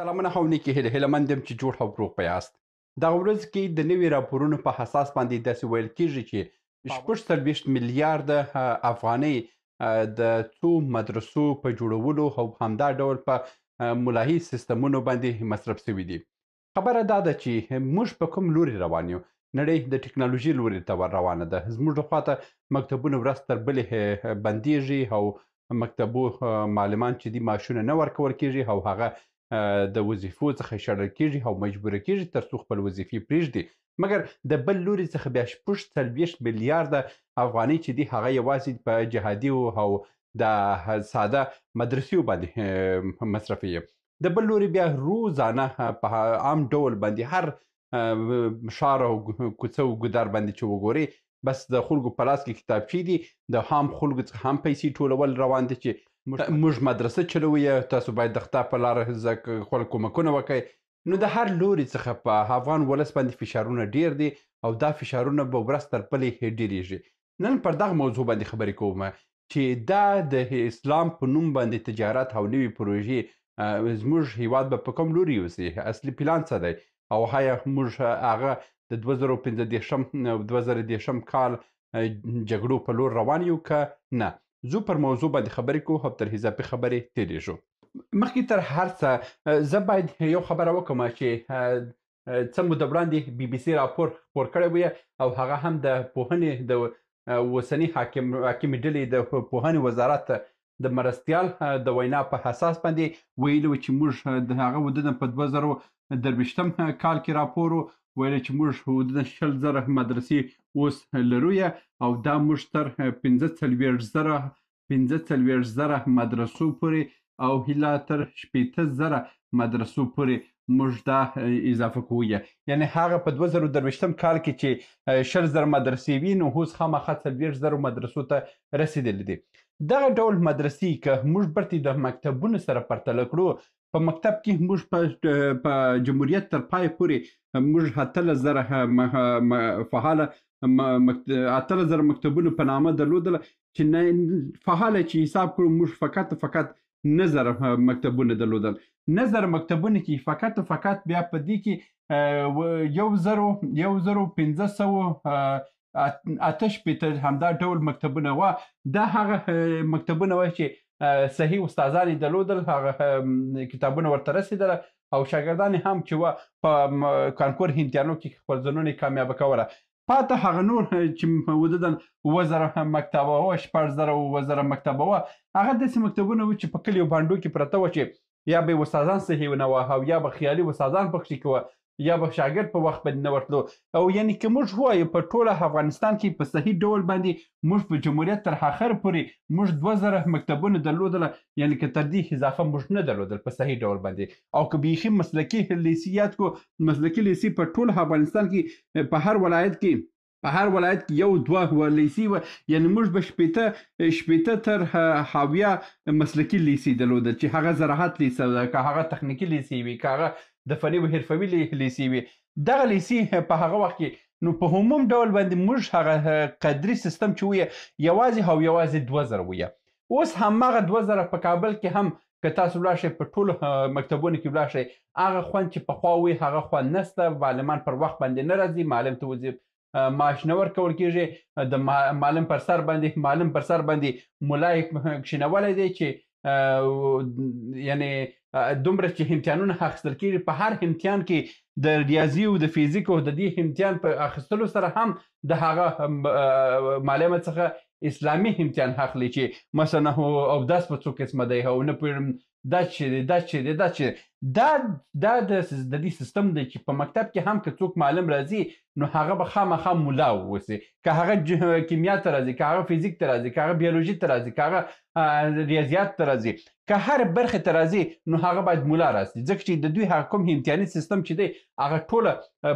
سلامونه او نیکې هیلې هیله یم چې جوړ او روغ به یاست. دغه ورځ کې د نوي راپورونو په اساس باندې داسې ویل کېږي چې 46 میلیارده افغانۍ د څو مدرسو په جوړولو او همدا ډول په ملاحي سیستمونو باندې مصرف شوي دي. خبره دا ده چې موږ په کوم لوري روان یو. نړۍ د ټکنالوژي لوري ته روانه ده. زموږ خواته مکتبونه ورځ تر بلې بندیږي او مکتبو معلمان چې دي معاشونه نه ورکول کېږي او هغه د وظیفو څخه شړل کېږي او مجبوره کېږي تر څو خپل وظیفې پرېږدي. مګر د بل لوري څخه بیا 46 میلیارده افغانۍ چې دي هغه یوازې په جهادي او د ساده مدرسې باندې مصرفوي. د بل لوري بیا روزانه په عام ډول باندې هر ښار او کوڅه او ګودر باندې چې وګورئ بس د خلکو په لاس کې کتابچې دي. د عام خلکو څخه هم پیسې ټولول روان دي چې موږ مدرسه چلوو، تاسو باید د خدا په لاره خپل کومکونه وکئ. نو د هر لوري څخه په افغان ولس باندې فشارونه ډیر دي او دا فشارونه به ورځ تر بلې ډیریږي. نن پر دغه موضوع باندې خبرې کوم چې دا د اسلام په نوم باندې تجارت او نوي پروژې زموږ هیواد به په کوم لوري یوسي، اصلي پلان څه دی او آیا موږ هغه د 2015 کال جګړو په لور روان یو که نه. زه پر موضوع باندې خبرې کوو او تر اضافي خبرې تیریږو. مخکې تر هر څه زه باید یو خبره وکړم چې څه موده وړاندې بي بي سي راپور خپور کړی وی او هغه هم د پوهنې د اوسني حاکمې ډلې د پوهنې وزارت د مرستیال د وینا په اساس باندې ویلي و چې موږ د هغه ودونه په 2023 کال کې راپور ویل چې موږ حدودا 100,000 مدرسې اوس لرو او دا موږ تر 45,000 مدرسو پورې او هیله تر 60,000 مدرسو پورې موږ دا اضافه کوو. یعنی هغه په 2023 کال کې چې 100,000 مدرسې وي نو اوس خامخا 40,000 مدرسو ته رسیدلي دي. دغه ډول مدرسې که موږ برتې د مکتبونو سره پرتله کړو، په مکتب کې موږ په جمهوریت تر پای پورې موږ 18,000 فعاله 18,000 مکتبونو په نامه درلودل چې فعاله چې حساب کړو موږ فقط 9,000 مکتبونه درلودل. 9,000 مکتبونه کې فقط بیا په دې کې 1,500 همدا ډول مکتبونه وه. دا هغه مکتبونه وه چې صحیح استادان یې درلودل، هغه کتابونه ورته رسېدله او شاګردان هم چې وه په کانکور امتحانو کې خپل ځانونه کامیابه کوله. پاته هغه نور چې حدودا 7,000 مکتبه وه، 6,000 مکتبه وه، هغه داسې مکتبونه وو چې په کلیو بانډو کې پرته وه چې یا به استادان صحیح نه وه او یا به خیالي استادان پکښې کوه یا به شاګرد په وخت باندې نه ورتلو. او یعنی که موږ ووایو په ټوله افغانستان کې په صحیح ډول باندې موږ په جمهوریت تر اخر پورې موږ 2,000 مکتبونه درلودله، یعنی که تر دې اضافه موږ نه درلودل په صحیح ډول باندې. او که بیخي مسلکي لیسیات کو، مسلکي لیسي په ټول افغانستان کې په هر ولایت کې یو دوه لیسي وه، یعنی موږ به شپېته تر 70 مسلکي لیسي درلودل چې هغه زراعت لیسه ده، که هغه تخنیکي لیسي وي، که هغه د فني و حرفوي لیسي وي. دغه لیسي په هغه وخت کې نو په عموم ډول باندې موږ هغه قدري سیستم چې وی یوازې 2,000 وی. اوس هماغه 2,000 په کابل کې هم که تاسو ولاړ شئ په ټولو مکتبونو کې ولاړ شئ، هغه خوند چې پخوا وی هغه خوند نشته. معلمان پر وخت باندې نه راځي، معلم ته معاش نه ورکول کېږي، د معلم پر سر باندې ملا یې کښېنولی دی چې یعنی دومره چې امتحانونه اخیستل کېږي. په هر امتحان کې د ریاضي او د فیزیک او د دې امتحان په اخیستلو سره هم د هغه معلمه څخه اسلامي امتحان اخلي چې مثلا اودس په څو قسمه دی او نه پوهېږم دا چې دا د دې سیستم دی چې په مکتب کې هم که څوک معلم راځي نو هغه به خامخا ملا واوسي، که هغه کیمیا ته راځي، که هغه فیزیک ته راځي، که هغه بیولوژي ته راځي، که هغه ریاضیات ته راځي، که هر برخې ته راځي نو هغه باید ملا راسي. ځکه چې د دوی هغه کوم امتحاني سیستم چې دی هغه ټوله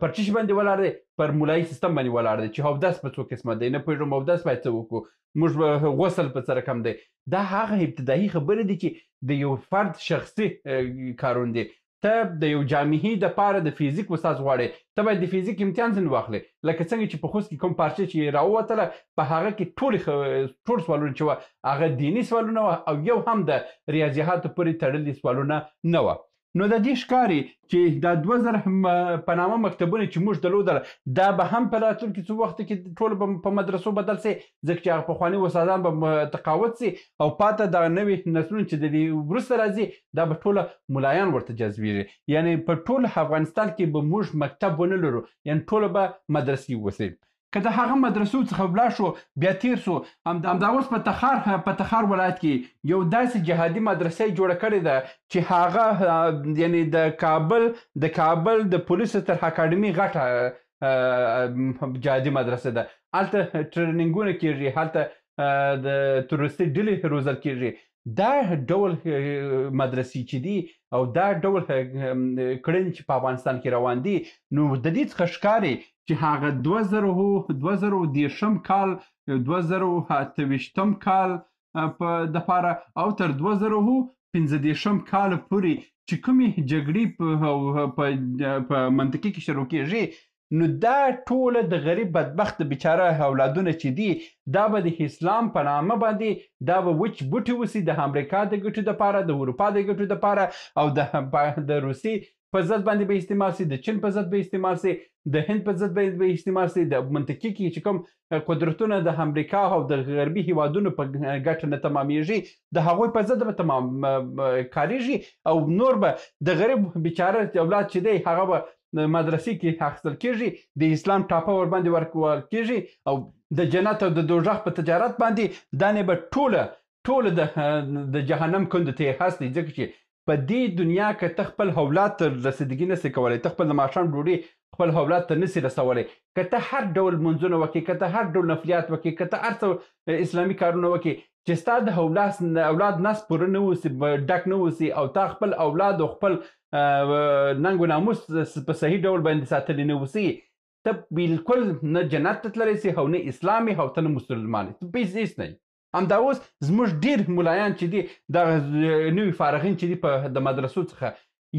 پر چیش باندې ولاړ دی، پر ملایي سیستم باندې ولاړ دی چې اودس په څو قسمه دی، نه پوهېږم اودس باید څه وکړو، موږ به غسل په څه رقم دی. دا هغه ابتدایي خبرې دي چې د یو فرد شخصي کارونه دي. ته د یو جامعې دپاره د فیزیک استاد غواړې، ته باید د فیزیک امتحان ځینې واخلې. لکه څنګه چې په خوست کې کوم پارچه چې راووتله په هغه کې ټول سوالونه چې وه هغه دیني سوالونه وه او یو هم د ریاضیاتو پورې تړلي سوالونه نه وه. نو د دې ښکاري چې دا 2000 په نامه مکتبونه چې موږ درلودل دا به هم په راتلونکي څو وخت کې ټول به په مدرسو بدل سي ځکه چې هغه پخواني استادان به تقاعد سي او پاته دغه نوي نسلونه چې د دې وروسته راځي دا به ټوله ملایان ورته جذبیږي یعنې په ټول افغانستان کې به موږ مکتب ونه لرو یعنې ټوله به مدرسې وسي که د هغه مدرسو څخه ولاړ شو بیا تیر سو همدا اوس په تخار ولایت کې یو داسې جهادي مدرسه جوړه کړې ده چې هغه یعنی د کابل د پولیسو تر اکاډمي غټه جهادي مدرسه ده هلته ټریننګونه کیږي هلته د تروریستي ډلې روزل کیږي دا ډول مدرسې چې دي او دا ډول کړنې چې په افغانستان کې روان دي نو د دې څخه ښکاري چې هغه 2010 کال 2028 کال په دپاره او تر 2015 کال پورې چې کومې جګړې په منطقې کې شروع کېږي نو دا ټوله د غریب بدبخت بیچاره اولادونه چې دي دا به د اسلام په نامه باندې دا به وچ بوټي وسي د امریکا د ګټو دپاره د اروپا د ګټو دپاره او د روسي په ضد باندې به استعمال سي د چین په ضد به استعمال سي د هند په ضد به استعمال سي د منطقې کې چې کوم قدرتونه د امریکا او د غربي هیوادونو په ګټه نه تمامیږي د هغوی په ضد به تمام کاریږي او نور به د غریب بیچاره اولاد چې دی هغه به مدرسې کې اخیستل کېږي د اسلام ټاپه ورباندې ورکول کېږي او د جنت او د دوزخ په تجارت باندې دا نه به ټوله د جهنم کندو ته یې هستي ځکه چې په دې دنیا کې ته خپل اولاد ته رسیدګي نسې کولی ته خپل د ماښام ډوډۍ خپل اولاد ته نسې رسولی که ته هر ډول منځونه وکړې که ته هر ډول نفلیات وکړې که ته هر څه اسلامي کارونه وکړې چې ستا د اولاد نس پوره نه اوسي ډک نه اوسي او تا خپل اولاد او خپل ننګ و ناموس په صحیح ډول باندې ساتلی نه اوسي ته بالکل نه جنت ته تللی سي او نه اسلام یې او ته نه مسلمان یې ته هېڅ نه همدا اوس زموږ ډېر ملایان چې دي دغه نوي فارغین چې دي د مدرسو څخه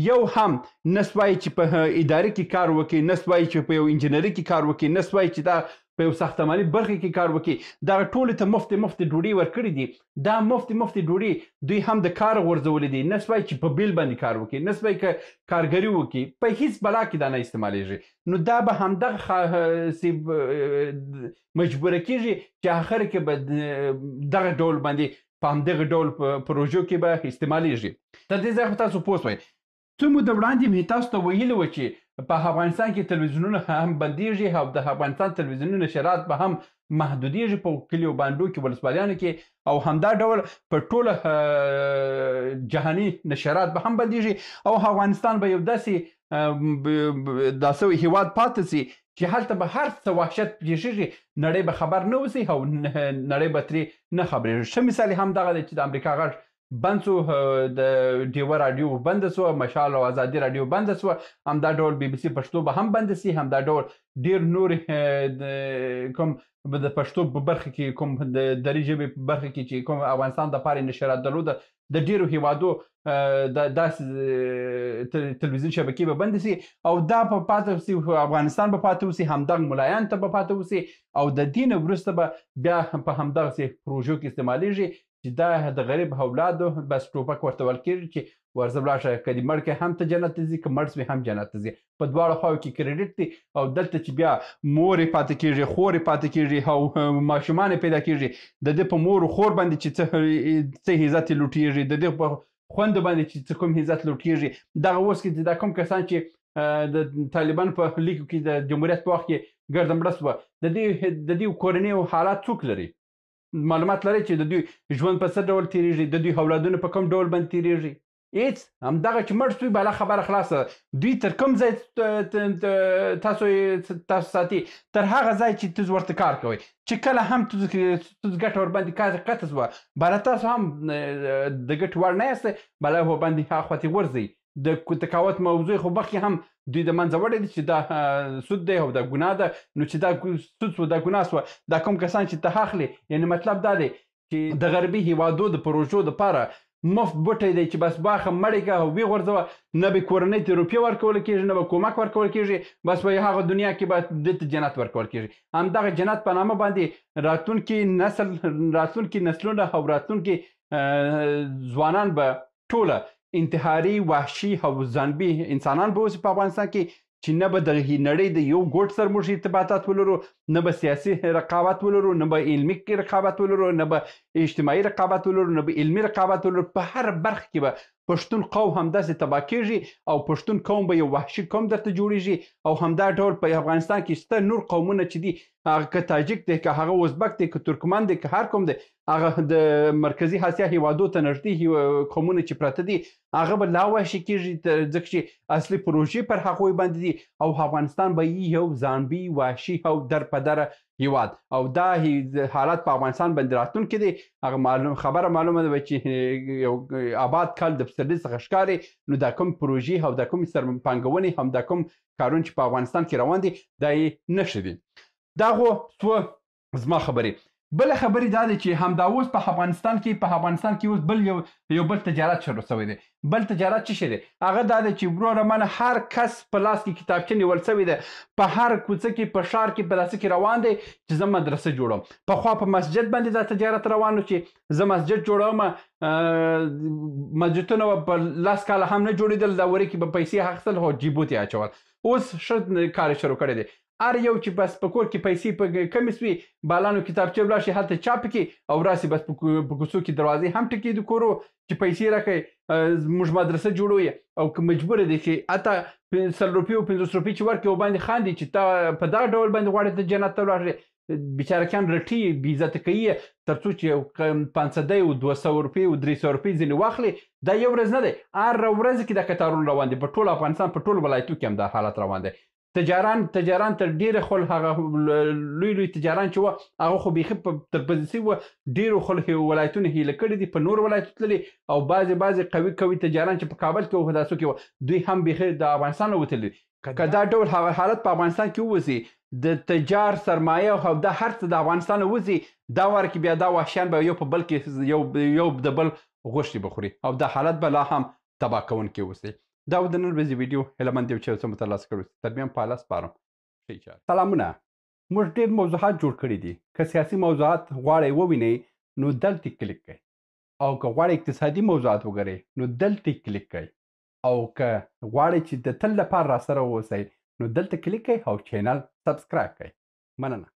یو هم نسوایي چې په ادارې کې کار وکړي نسوایي چې په یو انجینري کې کار وکړي نسوایي چې دا په یو ساختماني برخه کې کار وکړي دغه ټولو ته مفتې ډوډۍ ورکړي دي دا مفتې ډوډۍ دوی هم د کار غورځولي دي نسوایي چې په بیل باندې کار وکړي نسوایي که کارګري وکړي په هیڅ بلا کې دا نه استعمالیږي نو دا به همدغه مجبوره کېږي چې آخر کې به دغه ډول باندې په همدغه ډول پروژو کې به استعمالیږي تر دې ځایه خو تاسو پوه شوئ څو موده وړاندې مې تاسو ته ویلي وه چې په افغانستان کې تلویزیونونه هم بندیږي او د افغانستان تلویزیوني نشرات به هم محدودیږي په کلیو بانډو کې ولسوالیانو کې او همدا ډول په ټوله جهاني نشرات به هم بندیږي او افغانستان به یو داسې هیواد پاتې سي چې هلته به هر څه وحشت پېښېږي نړۍ به خبر نه اوسي او نړۍ به ترې نه خبرېږي ښه مثال هم دغه دی چې د امریکا غږ بند سو د ډیوه راډیو بنده سوه مشال او ازادي راډیو بنده سوه همدا ډول بي بي سي پښتو به هم بنده سي همدا ډول ډېر نورې کوم د پښتو په برخه کې کوم د دري ژبې په برخه کې چې کوم افغانستان دپاره نشرات درلوده د ډېرو هیوادو داسې تلویزیون شبکې به بندې سي او دا به پاتې سي افغانستان به پاتې اوسي همدغه ملایان ته به پاتې اوسي او د دې نه وروسته به بیا په همدغسې پروژو کې استعمالیږي چې دا د غریب اولادو بس ټوپک ورته ورکېږي چې ورځه ولاړ شه که دې مړ کړې هم ته جنت ته ځي که مړ سوې هم جنت ته ځي په دواړو خواو کې کریډټ دی او دلته چې بیا مور یې پاتې کېږي خور یې پاتې کېږي او ماشومان یې پیدا کېږي د دې په مور و خور باندې چې څه عزت یې لوټېږي د دې په خویندو باندې چې څه کوم عزت لوټېږي دغه اوس کې دا کوم کسان چې د طالبان په لیکو کې د جمهوریت په وخت کې ګرده مړه سوه د دې کورنیو حالات څوک لري معلومات لري چې د دوی ژوند په څه ډول تېرېږي د دوی اولادونه په کوم ډول باندې تېرېږي هېڅ همدغه چې مړ سوی بالا خبره خلاصه دوی تر کوم ځای تاسو ساتي تر هغه ځای چې تاسو ورته کار کوئ چې کله هم تاسو ګټه ورباندې قطع سوه بالا تاسو هم د ګټې وړ نه یاست بالا ورباندې هاخوا ورځئ د تقاوت موضوع خو مخکې هم دوی د منځه وړی دي چې دا سود دی او دا ګناه ده نو چې دا سود سوه دا ګناه سوه دا کوم کسان چې ته اخلي یعنې مطلب دا دی چې د غربي هیوادو د پروژو دپاره مفت بوټی دی چې بس باخه مړې که او ویې غورځوه نه به کورنۍ ته روپیه ورکول کېږي نه به کومک ورکول کېږي بس به هغه دنیا کې به دې ته جنت ورکول کېږي همدغه جنت په نامه باندې راتلونکي نسلونه او راتلونکي ځوانان به ټوله انتحاري وحشي او ځانبي انسانان به اوسي په افغانستان کې چې نه به د نړۍ د یو ګوټ سره موږ ارتباطات ولرو، نه به سیاسي رقابت ولرو، نه به علمي رقابت ولرو، نه به اجتماعي رقابت ولرو، نه به علمي رقابت ولرو. په هر برخه کې به پښتون قوم همداسې تباه کېږي او پښتون قوم به یو وحشي قوم درته جوړېږي. او همدا ډول په افغانستان کې شته نور قومونه چې دي، هغه که تاجک دی، که هغه ازبک دی، که ترکمن دی، که هر کوم دی، هغه د مرکزي اسیا هیوادو ته نږدې قومونه چې پراته دي هغه به لا وحشي کېږي، ځکه چې اصلي پروژې پر هغوی باندې دي او افغانستان به یو ځانبي وحشي او در په دره هیواد. او دا حالت په افغانستان باندې راتلونکی دی. هغه خبره معلومه ده چې یو آباد کال د پسرلي څخه ښکاري، نو دا کوم پروژې او دا کوم سرپانګونې هم دا کوم کارونه چې په افغانستان کې روان دي دا یې نښې دي. دا خو څو زما خبرې. بله خبرې دا دی چې همدا اوس په افغانستان کې اوس بل یو بل تجارت شروع شوی دی. بل تجارت څه شی دی؟ هغه دا دی چې وروره منه هر کس په لاس کې کتابچه نیول شوې ده، په هر کوڅه کې، په ښار کې، په داسې کې روان دی چې زه مدرسه جوړوم. پخوا په مسجد باندې دا تجارت روان و چې زه مسجد جوړوم. مسجدونه په 10 کاله هم نه جوړېدل، دا ورکې به پیسې اخیستل او جیبو ته یې اچول. اوس ښه کار یې شروع کړی دی. هر یو چې بس په کور کې پیسې په کمې سوي بالانو کتابچې ولاړ شي هلته چاپ کړي او راسي بس په کوڅو کې دروازې هم ټکي د کورو چې پیسې راکړئ موږ مدرسه جوړوي. او که مجبوره دی چې حتی 100 روپۍ او 50 روپۍ چې ورکړي وباندې خاندي چې تا په دا ډول باندې غواړې ته جنت ته ولاړ شې، بیچارهکیان رټي بې عزته کوي تر څو چې 500 او 200 روپۍ او 300 روپۍ ځینې واخلي. دا یو ورځ نه دی، هر ورځ کې دا کتارونه روان دي. په ټول افغانستان په ټولو ولایتو کې هم دا حالت روان دی. تجاران تر ډیره خل هغه لوی تجاران چې وه هغه خو بیخي تر پزیسي وه، ډیرو خل ولایتونه هیله کړي دي، په نور ولایتو تللي او بعضې قوي تجاران چې په کابل کې وه داسو کې وه دوی هم بیخي د افغانستان نه وتلي. که دا ډول حالت په افغانستان کې ووځي د تجار سرمایه او دا هر څه د افغانستان وځي دا وار کې بیا دا وحشیان به یو په بل کې یو د بل غوښتې بخوري او دا حالت به لا هم تباه کوونکی اوسي. دا و د نن ورځې ویډیو هیله مند یم چې څه مو ترلاسه کړي. تر بیا هم په الله سپارم. سلامونه. موږ ډېر موضوعات جوړ کړي دي. که سیاسي موضوعات غواړئ ووینئ نو دلته کلیک کړئ، او که غواړئ اقتصادي موضوعات وګورئ نو دلته کلیک کړئ، او که غواړئ چې د تل لپاره راسره واوسئ نو دلته کلیک کړئ او چینل سبسکرایب کړئ. مننه.